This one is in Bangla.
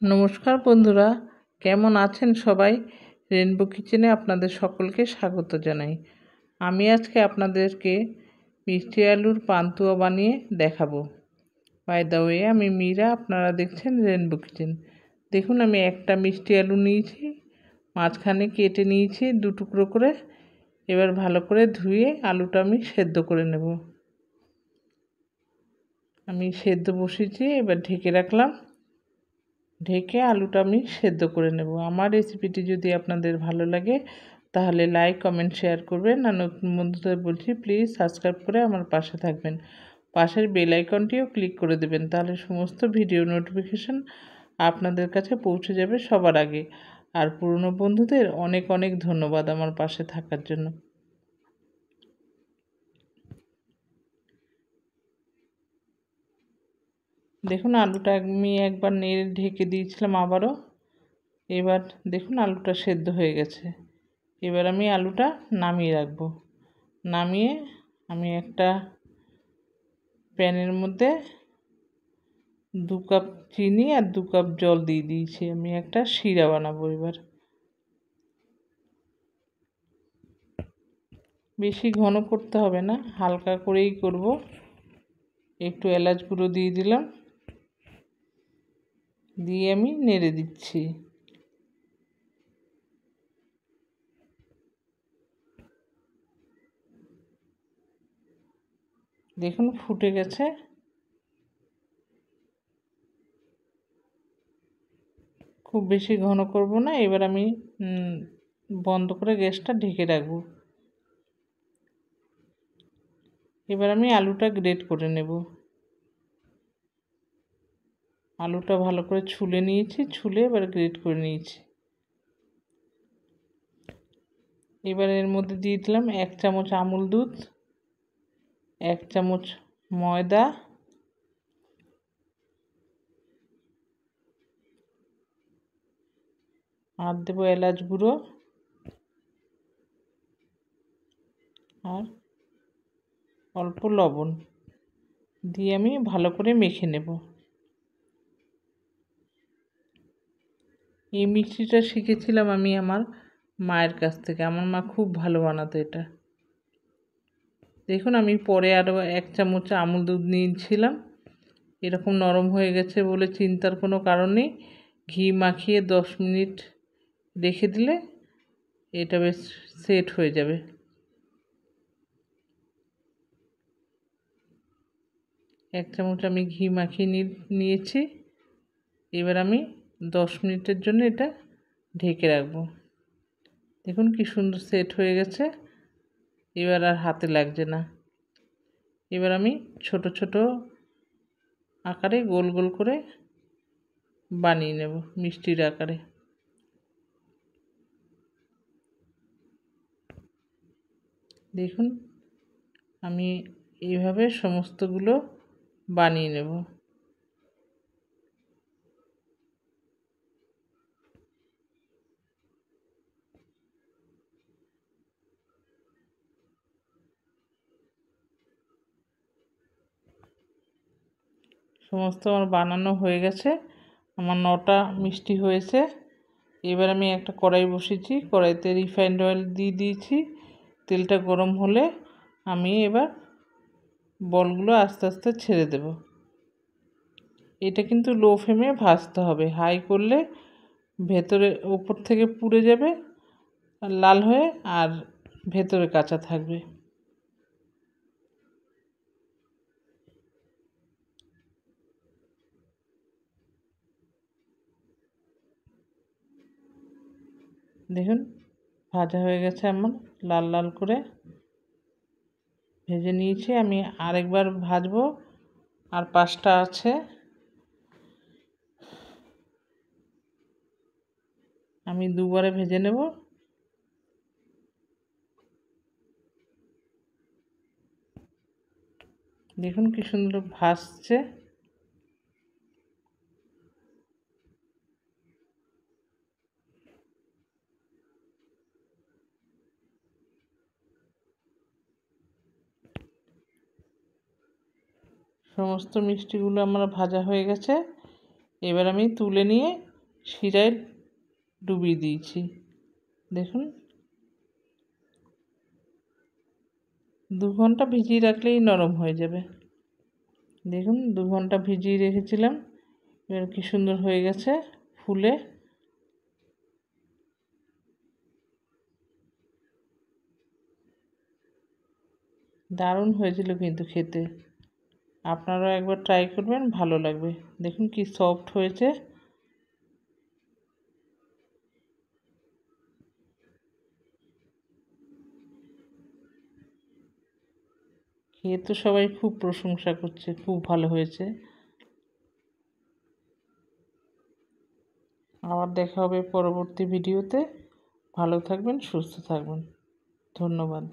নমস্কার বন্ধুরা, কেমন আছেন সবাই? রেনবো কিচেনে আপনাদের সকলকে স্বাগত জানাই। আমি আজকে আপনাদেরকে মিষ্টি আলুর পান্তুয়া বানিয়ে দেখাবো। বাই দ্য ওয়ে, আমি মীরা, আপনারা দেখছেন রেনবো কিচেন। দেখুন, আমি একটা মিষ্টি আলু নিয়েছি, মাঝখানে কেটে নিয়েছি 2 টুকরো করে। এবার ভালো করে ধুয়ে আলুটা আমি সেদ্ধ করে নেব। আমি সেদ্ধ বসিয়েছি, এবার ঢেকে রাখলাম। ঢেকে আলুটা আমি সেদ্ধ করে নেব। আমার রেসিপিটি যদি আপনাদের ভালো লাগে তাহলে লাইক, কমেন্ট, শেয়ার করবেন। আর নতুন বন্ধুদের বলছি, প্লিজ সাবস্ক্রাইব করে আমার পাশে থাকবেন। পাশের বেল আইকনটিও ক্লিক করে দেবেন, তাহলে সমস্ত ভিডিও নোটিফিকেশান আপনাদের কাছে পৌঁছে যাবে সবার আগে। আর পুরনো বন্ধুদের অনেক অনেক ধন্যবাদ আমার পাশে থাকার জন্য। দেখুন, আলুটা আমি একবার নেড়ে ঢেকে দিয়েছিলাম আবারও। এবার দেখুন আলুটা সেদ্ধ হয়ে গেছে। এবার আমি আলুটা নামিয়ে রাখবো। নামিয়ে আমি একটা প্যানের মধ্যে 2 কাপ চিনি আর 2 কাপ জল দিয়ে দিয়েছি। আমি একটা শিরা বানাবো। এবার বেশি ঘন করতে হবে না, হালকা করেই করব। একটু এলাচ গুঁড়ো দিয়ে দিলাম, দিয়ে আমি নেড়ে দিচ্ছি। দেখুন ফুটে গেছে। খুব বেশি ঘন করব না। এবার আমি বন্ধ করে গ্যাসটা ঢেকে রাখবো। এবার আমি আলুটা গ্রেট করে নেব। আলুটা ভালো করে ছুলে নিয়েছি, ছুলে এবার গ্রেট করে নিয়েছি। এবার এর মধ্যে দিয়ে দিলাম 1 চামচ আমুল দুধ, 1 চামচ ময়দা, আর দেবো এলাচ গুঁড়ো আর অল্প লবণ দিয়ে আমি ভালো করে মেখে নেব। এই মিষ্টিটা শিখেছিলাম আমি আমার মায়ের কাছ থেকে। আমার মা খুব ভালো বানাতো এটা। দেখুন, আমি পরে আরও 1 চামচ আমুল দুধ নিয়েছিলাম। এরকম নরম হয়ে গেছে বলে চিন্তার কোনো কারণ নেই। ঘি মাখিয়ে 10 মিনিট রেখে দিলে এটা বেশ সেট হয়ে যাবে। 1 চামচ আমি ঘি মাখিয়ে নিয়েছি। এবার আমি 10 মিনিটের জন্য এটা ঢেকে রাখবো। দেখুন কি সুন্দর সেট হয়ে গেছে। এবার আর হাতে লাগছে না। এবার আমি ছোট ছোট আকারে গোল গোল করে বানিয়ে নেব মিষ্টির আকারে। দেখুন, আমি এইভাবে সমস্তগুলো বানিয়ে নেব। সমস্ত আমার বানানো হয়ে গেছে। আমার 9টা মিষ্টি হয়েছে। এবার আমি একটা কড়াই বসিয়েছি, কড়াইতে রিফাইন্ড অয়েল দিয়ে দিয়েছি। তেলটা গরম হলে আমি এবার বলগুলো আস্তে আস্তে ছেড়ে দেব। এটা কিন্তু লো ফ্লেমে ভাজতে হবে, হাই করলে ভেতরে উপর থেকে পুড়ে যাবে আর লাল হয়ে, আর ভেতরে কাঁচা থাকবে। দেখুন ভাজা হয়ে গেছে, আমার লাল লাল করে ভেজে নিয়েছি। আমি আরেকবার ভাজবো, আর 5টা আছে। আমি দুবারে ভেজে নেব। দেখুন কি সুন্দর ভাসছে। সমস্ত মিষ্টিগুলো আমার ভাজা হয়ে গেছে। এবার আমি তুলে নিয়ে শিরায় ডুবিয়ে দিয়েছি। দেখুন 2 ঘন্টা ভিজিয়ে রাখলেই নরম হয়ে যাবে। দেখুন 2 ঘন্টা ভিজিয়ে রেখেছিলাম, এবার কি সুন্দর হয়ে গেছে ফুলে। দারুণ হয়েছিল কিন্তু খেতে। আপনারাও একবার ট্রাই করবেন, ভালো লাগবে। দেখুন কি সফট হয়েছে। খেয়ে তো সবাই খুব প্রশংসা করছে, খুব ভালো হয়েছে। আবার দেখা হবে পরবর্তী ভিডিওতে। ভালো থাকবেন, সুস্থ থাকবেন। ধন্যবাদ।